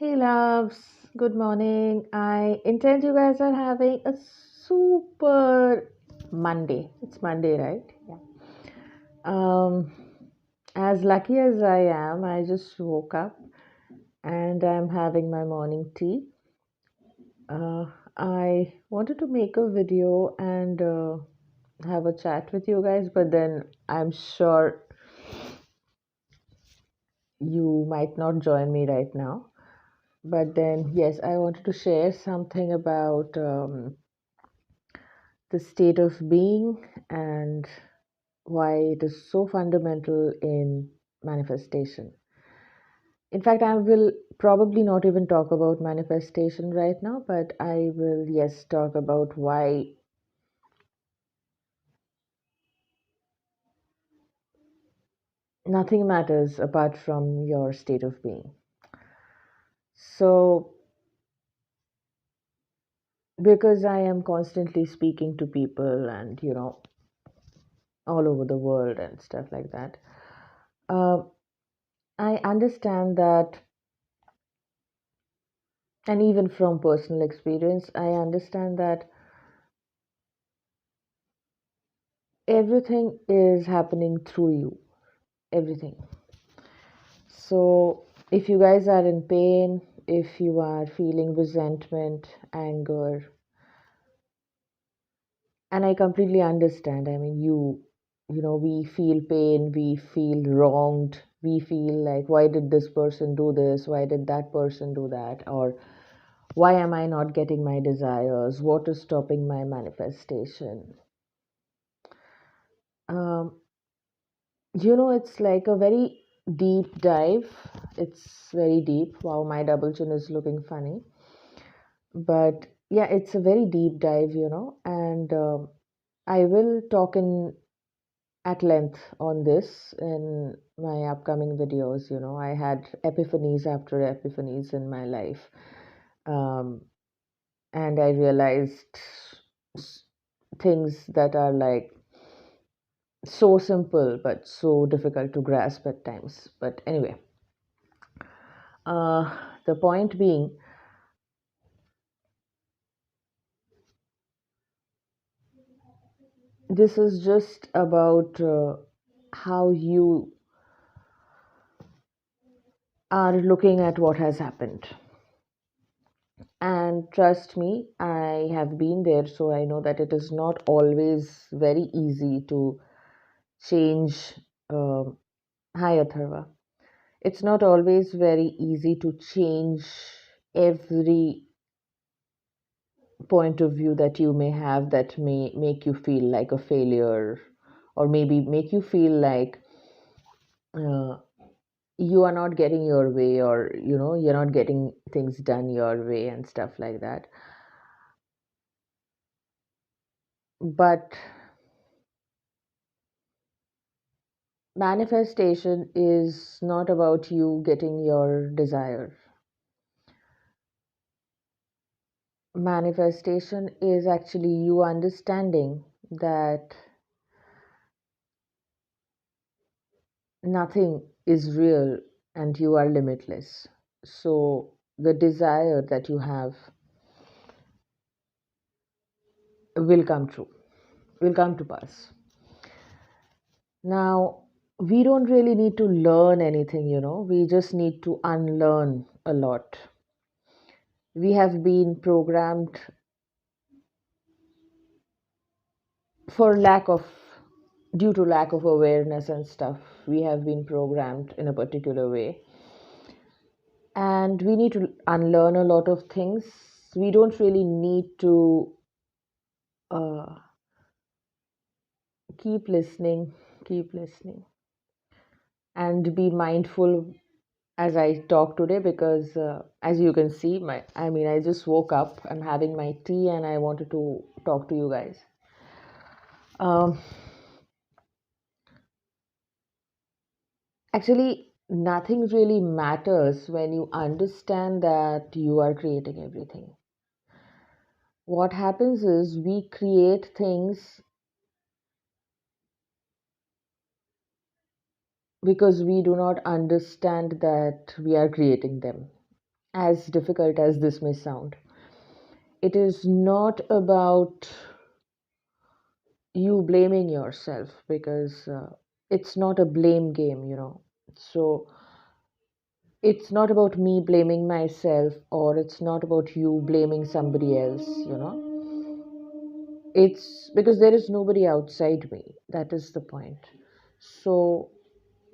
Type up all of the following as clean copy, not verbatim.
Hey loves, good morning. I intend you guys are having a super Monday. It's Monday, right? Yeah. Um, as lucky as I am, I just woke up and I'm having my morning tea. Uh, I wanted to make a video and have a chat with you guys, but then I'm sure you might not join me right now. But then, yes, I wanted to share something about the state of being and why it is so fundamental in manifestation. In fact, I will probably not even talk about manifestation right now, but I will, yes, talk about why nothing matters apart from your state of being. So, because I am constantly speaking to people and, all over the world and stuff like that, uh, I understand that, and even from personal experience, I understand that everything is happening through you. Everything. So, if you guys are in pain, if you are feeling resentment, anger, and I completely understand. I mean, we feel pain, we feel wronged, we feel like, why did this person do this? Why did that person do that? Or why am I not getting my desires? What is stopping my manifestation? Um, it's like a very deep dive. It's very deep. Wow, my double chin is looking funny. But yeah, it's a very deep dive, and I will talk in at length on this in my upcoming videos. I had epiphanies after epiphanies in my life. Um, and I realized s- things that are like so simple but so difficult to grasp at times. But anyway, the point being, this is just about how you are looking at what has happened. And trust me, I have been there, so I know that it is not always very easy to change. Um Hi, Atharva. It's not always very easy to change every point of view that you may have that may make you feel like a failure, or maybe make you feel like uh, you are not getting your way, or you're not getting things done your way and stuff like that. But manifestation is not about you getting your desire. Manifestation is actually you understanding that nothing is real and you are limitless. So the desire that you have will come true, will come to pass. Now, we don't really need to learn anything, we just need to unlearn a lot. We have been programmed for lack of, due to lack of awareness and stuff, we have been programmed in a particular way. And we need to unlearn a lot of things. We don't really need to uh, keep listening, keep listening, and be mindful as I talk today, because as you can see, I just woke up, I'm having my tea, and I wanted to talk to you guys. Um, Actually, nothing really matters when you understand that you are creating everything. What happens is we create things because we do not understand that we are creating them. as difficult as this may sound. It is not about you blaming yourself, because it's not a blame game. So it's not about me blaming myself, or it's not about you blaming somebody else. It's because there is nobody outside me. That is the point. So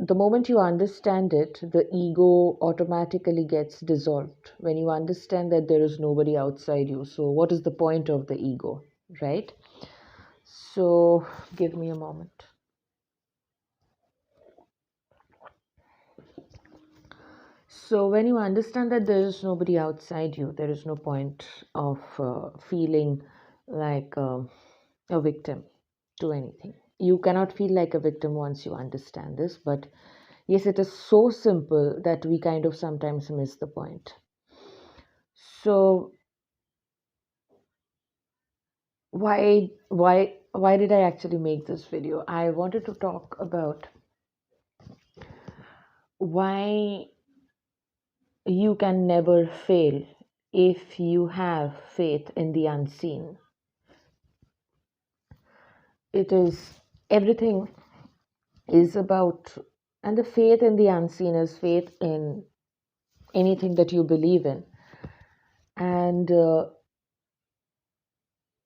the moment you understand it, the ego automatically gets dissolved when you understand that there is nobody outside you. So, what is the point of the ego, right? So, give me a moment. So, when you understand that there is nobody outside you, there is no point of feeling like a victim to anything. You cannot feel like a victim once you understand this, but yes, it is so simple that we kind of sometimes miss the point. So, why did I actually make this video? I wanted to talk about why you can never fail if you have faith in the unseen. It is everything is about, and the faith in the unseen is faith in anything that you believe in, and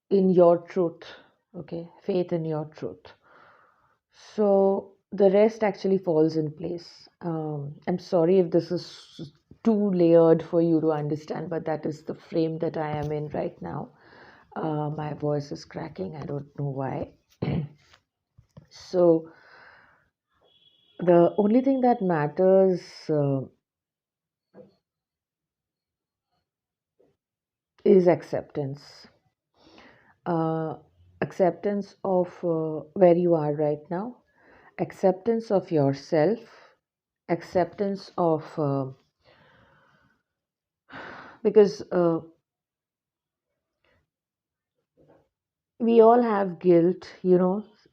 in your truth. Okay, faith in your truth. So the rest actually falls in place. I'm sorry if this is too layered for you to understand, but that is the frame that I am in right now. My voice is cracking. I don't know why. So the only thing that matters is acceptance. Uh, Acceptance of where you are right now, acceptance of yourself, acceptance of because we all have guilt.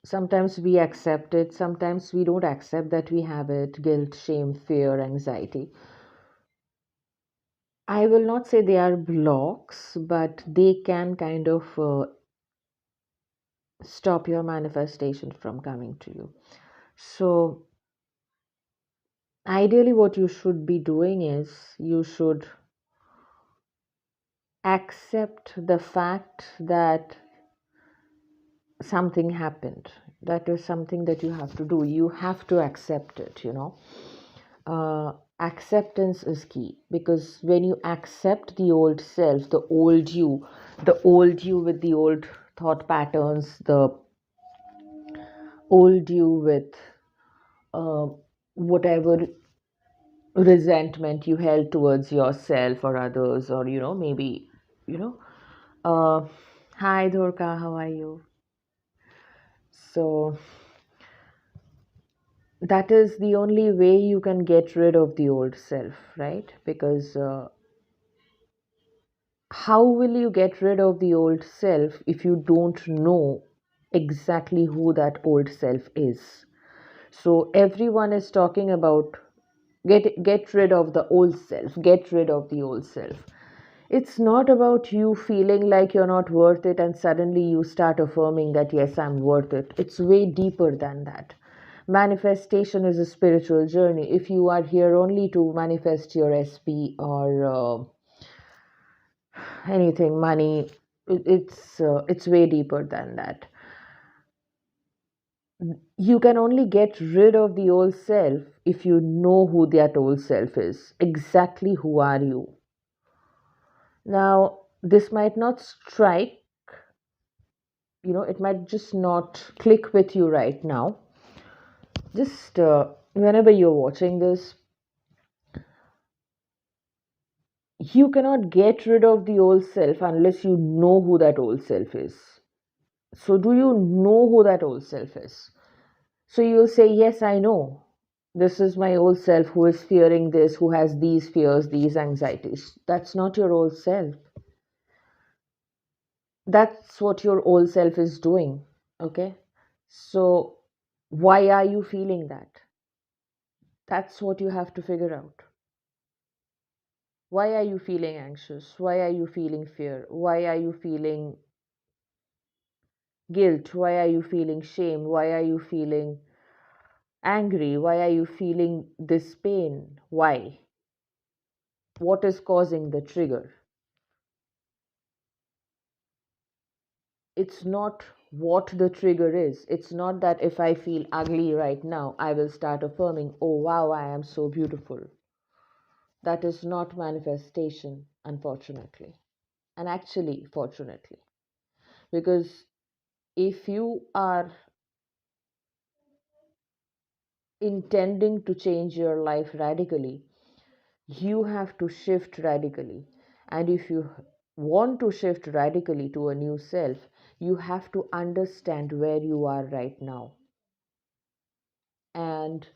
Sometimes we accept it, sometimes we don't accept that we have it. Guilt, shame, fear, anxiety. I will not say they are blocks, but they can kind of stop your manifestation from coming to you. So ideally what you should be doing is you should accept the fact that something happened. That is something that you have to do. You have to accept it. Acceptance is key, because when you accept the old self, the old you with the old thought patterns, the old you with uh, whatever resentment you held towards yourself or others, or maybe you know uh, hi Dorka, how are you? So that is the only way you can get rid of the old self, right? Because how will you get rid of the old self if you don't know exactly who that old self is? So everyone is talking about get rid of the old self, get rid of the old self. It's not about you feeling like you're not worth it and suddenly you start affirming that yes, I'm worth it. It's way deeper than that. Manifestation is a spiritual journey. If you are here only to manifest your SP or anything, money, it's way deeper than that. You can only get rid of the old self if you know who that old self is. Exactly who are you? Now, this might not strike, it might just not click with you right now. Just whenever you're watching this, you cannot get rid of the old self unless you know who that old self is. So, do you know who that old self is? So, you'll say, yes, I know. This is my old self who is fearing this, who has these fears, these anxieties. That's not your old self. That's what your old self is doing. Okay. So, why are you feeling that? That's what you have to figure out. Why are you feeling anxious? Why are you feeling fear? Why are you feeling guilt? Why are you feeling shame? Why are you feeling angry? Why are you feeling this pain? Why? What is causing the trigger? It's not what the trigger is. It's not that if I feel ugly right now, I will start affirming, oh wow, I am so beautiful. That is not manifestation, unfortunately. And actually, fortunately. Because if you are intending to change your life radically, you have to shift radically. And if you want to shift radically to a new self, you have to understand where you are right now. And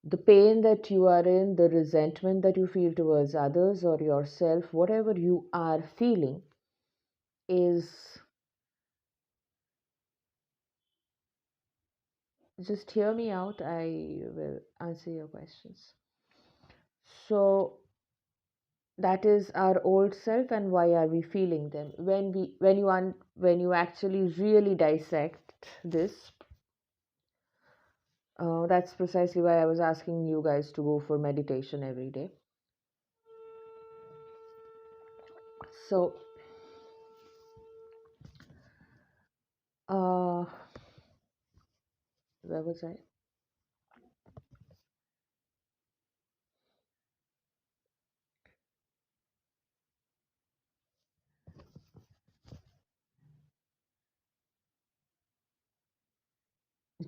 the pain that you are in, the resentment that you feel towards others or yourself, whatever you are feeling, is just hear me out. I will answer your questions. So, that is our old self, and why are we feeling them? When you actually really dissect this, that's precisely why I was asking you guys to go for meditation every day. So, uh, where was I?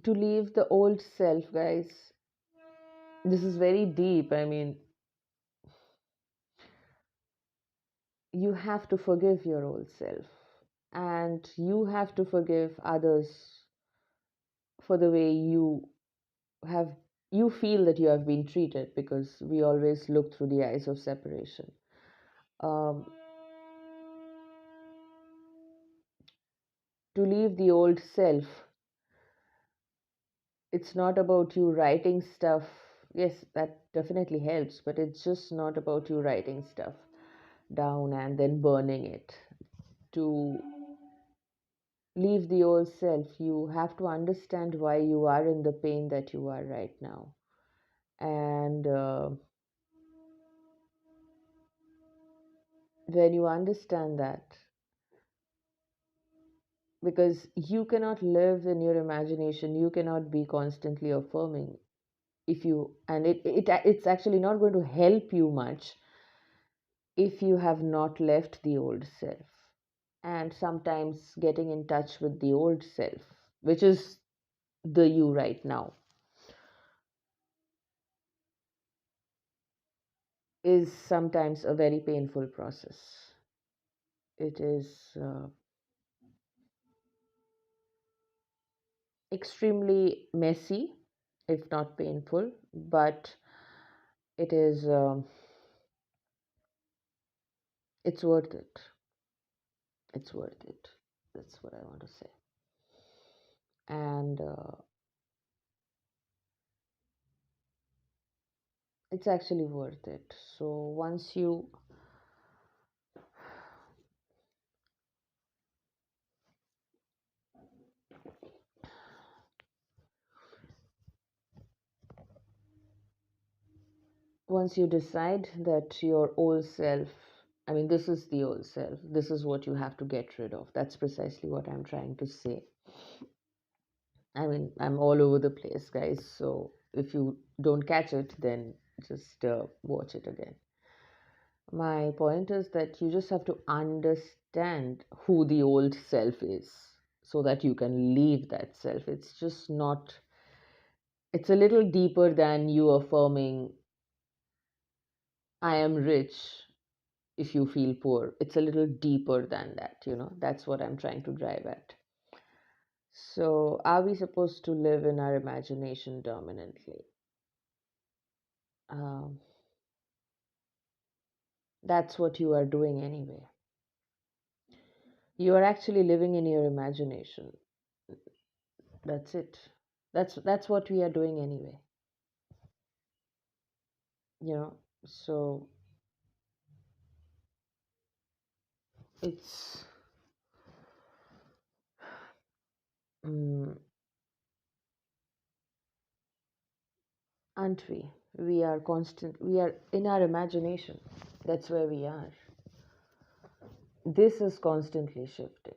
To leave the old self, guys. This is very deep. I mean, you have to forgive your old self, and you have to forgive others for the way have you feel that you have been treated, because we always look through the eyes of separation. um, to leave the old self, it's not about you writing stuff. Yes, that definitely helps, but it's just not about you writing stuff down and then burning it. To leave the old self, you have to understand why you are in the pain that you are right now. And when you understand that, because you cannot live in your imagination, you cannot be constantly affirming, if you and it's actually not going to help you much if you have not left the old self. And sometimes getting in touch with the old self, which is the you right now, is sometimes a very painful process. It is extremely messy, if not painful, but it is it's worth it. It's worth it. That's what I want to say. And it's actually worth it. So once you decide that your old self, I mean, this is the old self, this is what you have to get rid of. That's precisely what I'm trying to say. I mean, I'm all over the place, guys. So if you don't catch it, then just watch it again. My point is that you just have to understand who the old self is so that you can leave that self. It's just not, it's a little deeper than you affirming, I am rich if you feel poor. It's a little deeper than that, you know. That's what I'm trying to drive at. So, are we supposed to live in our imagination dominantly? Um, that's what you are doing anyway. You are actually living in your imagination. That's it. That's what we are doing anyway. You know. So It's mm, aren't we? We are constant. We are in our imagination. That's where we are. This is constantly shifting.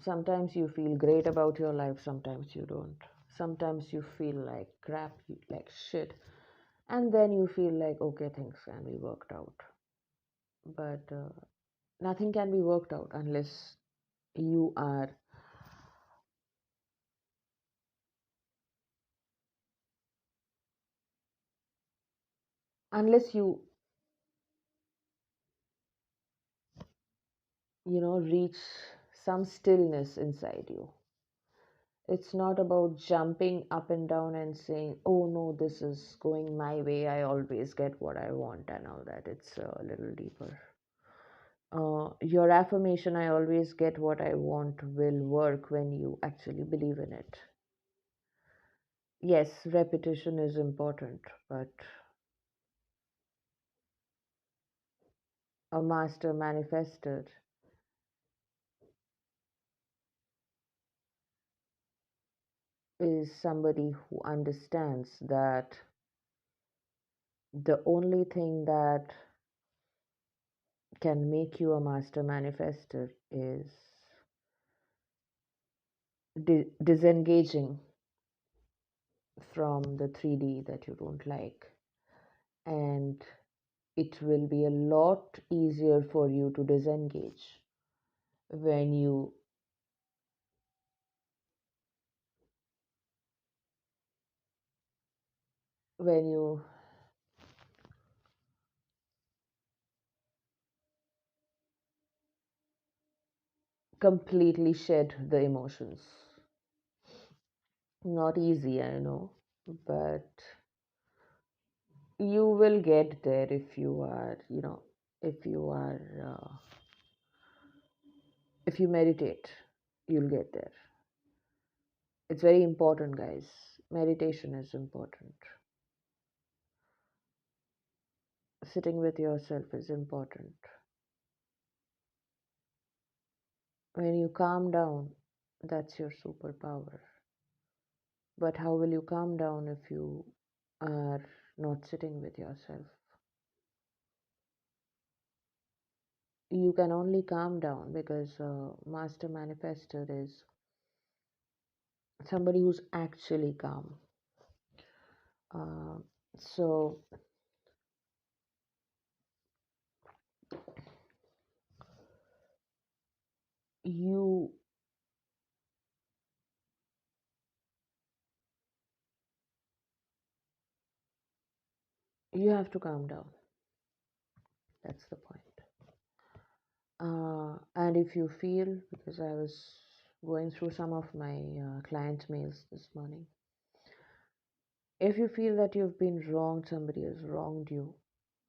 Sometimes you feel great about your life, sometimes you don't. Sometimes you feel like crap, like shit, and then you feel like, okay, things can be worked out. But nothing can be worked out you are, unless reach some stillness inside you. It's not about jumping up and down and saying, oh no, this is going my way, I always get what I want, and all that. It's a little deeper. Your affirmation, I always get what I want, will work when you actually believe in it. Yes, repetition is important, but a master manifestor is somebody who understands that the only thing that can make you a master manifestor is disengaging from the 3D that you don't like. And it will be a lot easier for you to disengage when you completely shed the emotions. Not easy, I know, but you will get there if you are, if you are, if you meditate, you'll get there. It's very important, guys. Meditation is important. Sitting with yourself is important. When you calm down, that's your superpower. But how will you calm down if you are not sitting with yourself? You can only calm down because master manifestor is somebody who's actually calm. Uh, so you you have to calm down. That's the point. And if you feel, because I was going through some of my client mails this morning, if you feel that you've been wronged, somebody has wronged you,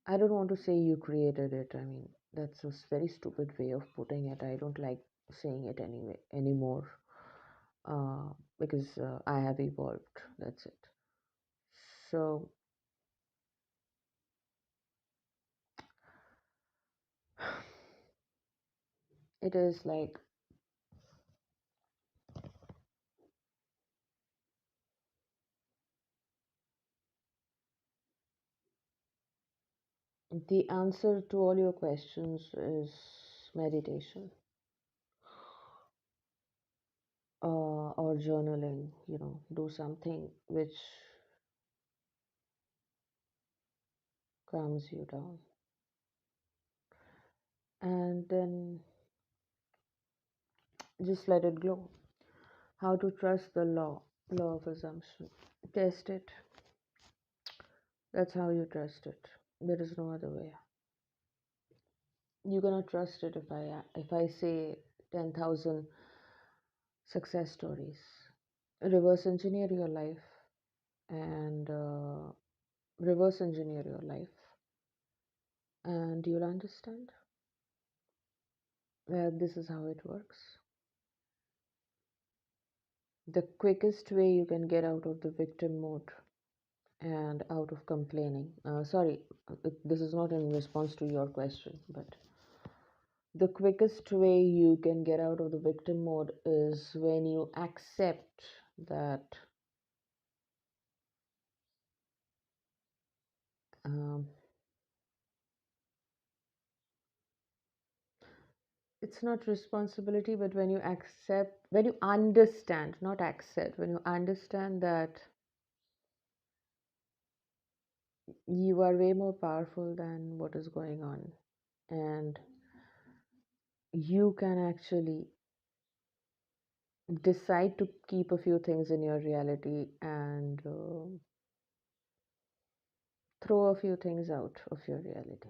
I don't want to say you created it. I mean, that's a very stupid way of putting it. I don't like saying it anyway anymore, because I have evolved. That's it. So it is like the answer to all your questions is meditation, or journaling. Do something which calms you down, and then just let it go. How to trust the law of assumption. Test it. That's how you trust it. There is no other way. You cannot trust it if I say 10,000 success stories. Reverse engineer your life, and reverse engineer your life, and you'll understand that this is how it works. The quickest way you can get out of the victim mode and out of complaining. Sorry, this is not in response to your question, but the quickest way you can get out of the victim mode is when you accept that um, it's not responsibility, but when you accept, when you understand, not accept, when you understand that you are way more powerful than what is going on, and you can actually decide to keep a few things in your reality and throw a few things out of your reality.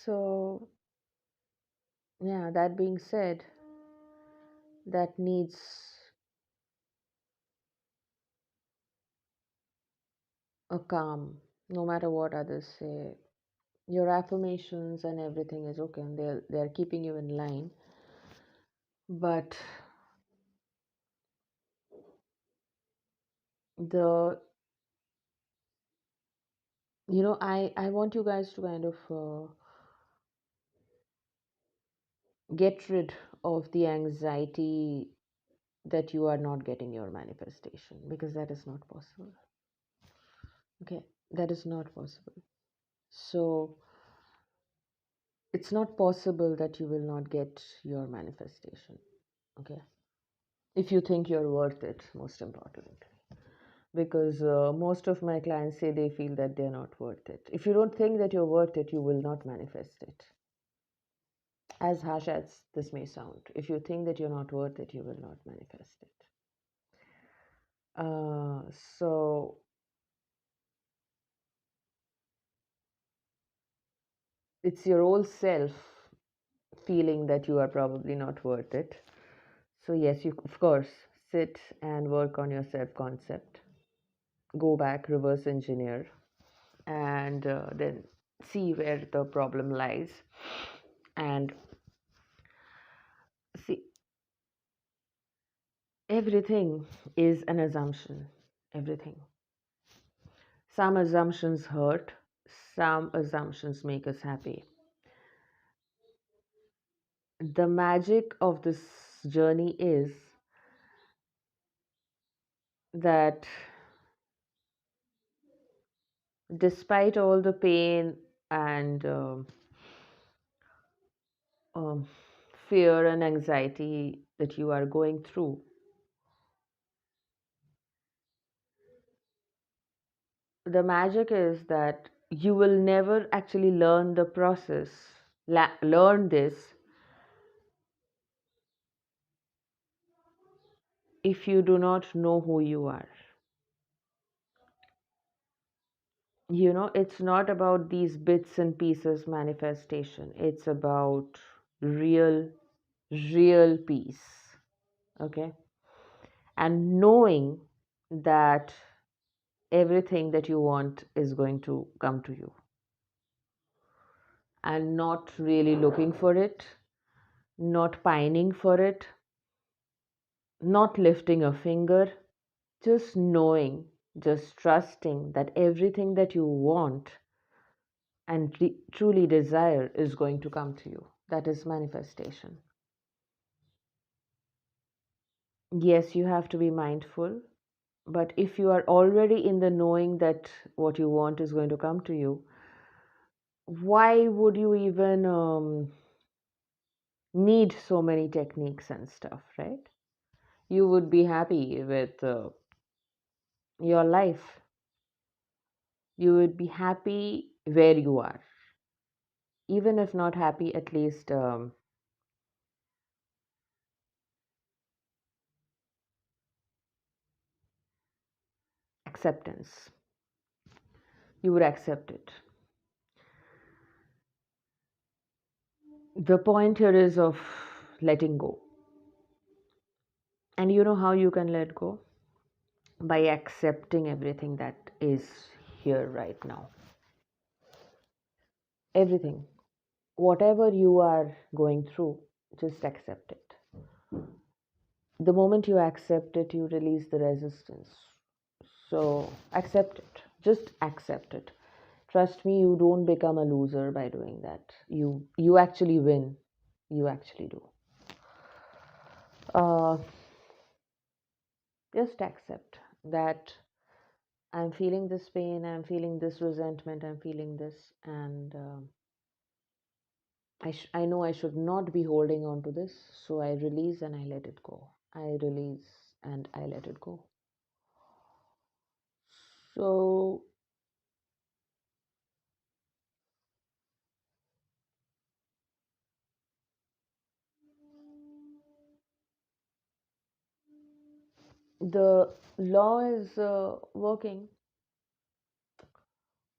So, yeah, that being said, that needs a calm, no matter what others say. Your affirmations and everything is okay, and they're keeping you in line. But the I want you guys to kind of get rid of the anxiety that you are not getting your manifestation, because that is not possible. Okay, that is not possible. So it's not possible that you will not get your manifestation. Okay, if you think you're worth it, most importantly, because most of my clients say they feel that they're not worth it. If you don't think that you're worth it, you will not manifest it. As harsh as this may sound, if you think that you're not worth it, you will not manifest it. So it's your old self feeling that you are probably not worth it. So yes, you of course sit and work on your self concept, go back, reverse engineer, and then see where the problem lies. And see, everything is an assumption. Everything. Some assumptions hurt, some assumptions make us happy. The magic of this journey is that despite all the pain and um, fear and anxiety that you are going through, the magic is that you will never actually learn the process, learn this, if you do not know who you are. It's not about these bits and pieces manifestation, it's about real, real peace. Okay, and knowing that everything that you want is going to come to you, and not really looking for it, not pining for it, not lifting a finger, just knowing, just trusting that everything that you want and truly desire is going to come to you. That is manifestation. Yes, you have to be mindful, but if you are already in the knowing that what you want is going to come to you, why would you even need so many techniques and stuff, right? You would be happy with your life. You would be happy where you are. Even if not happy, at least acceptance. You would accept it. The point here is of letting go. And you know how you can let go? By accepting everything that is here right now. Everything. Whatever you are going through, just accept it. The moment you accept it, you release the resistance. So accept it. Just accept it. Trust me, you don't become a loser by doing that. You actually win. You actually do. Uh, just accept that I'm feeling this pain, I'm feeling this resentment, I'm feeling this, and I know I should not be holding on to this, so I release and I let it go. I release and I let it go. So, the law is working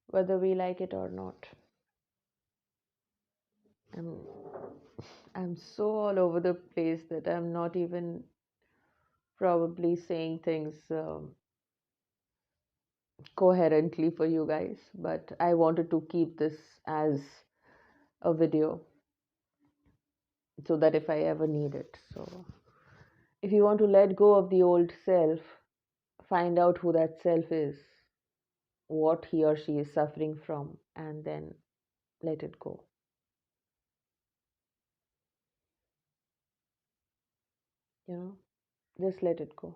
whether we like it or not. I'm, I'm so all over the place that I'm not even probably saying things coherently for you guys, but I wanted to keep this as a video so that if I ever need it. So, if you want to let go of the old self, find out who that self is, what he or she is suffering from, and then let it go. You know, just let it go.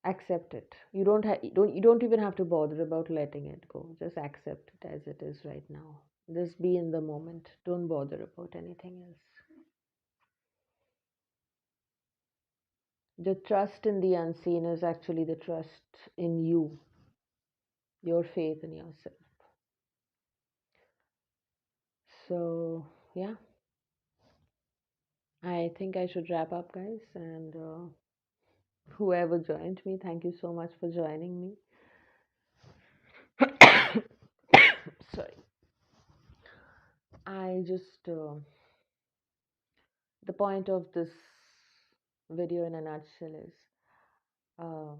Accept it. You don't even have to bother about letting it go. Just accept it as it is right now. Just be in the moment. Don't bother about anything else. The trust in the unseen is actually the trust in you, your faith in yourself. So, yeah, I think I should wrap up, guys. And whoever joined me, thank you so much for joining me. Sorry. I just, the point of this video in a nutshell is uh,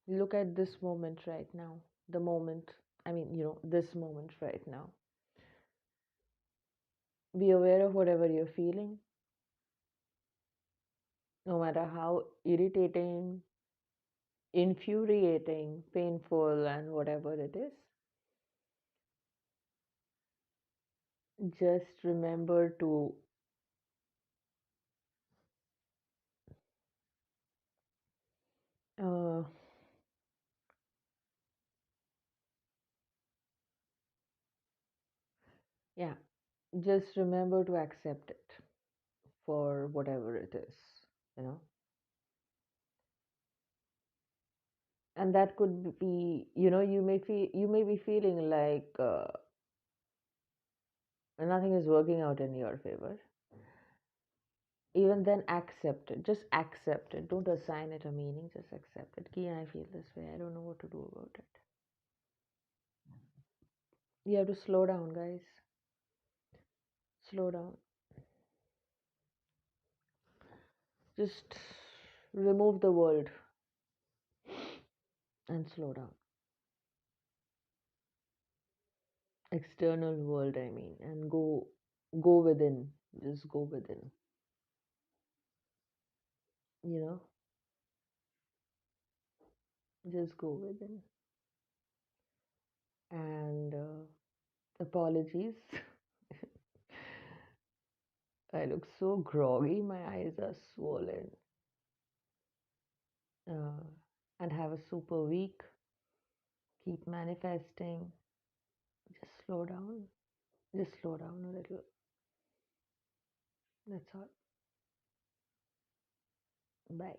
look at this moment right now. The moment, this moment right now. Be aware of whatever you're feeling, no matter how irritating, infuriating, painful, and whatever it is. Just remember to uh, yeah, just remember to accept it for whatever it is, you know. And that could be, you may be feeling like nothing is working out in your favor. Even then, accept it. Just accept it. Don't assign it a meaning. Just accept it. Ki, I feel this way. I don't know what to do about it. You have to slow down, guys. Slow down. Just remove the world and slow down. External world, I mean, and go within. Just go within. You know, just go within. And apologies. I look so groggy. My eyes are swollen. Uh, and have a super week. Keep manifesting. Just slow down. Just slow down a little. That's all. Bye.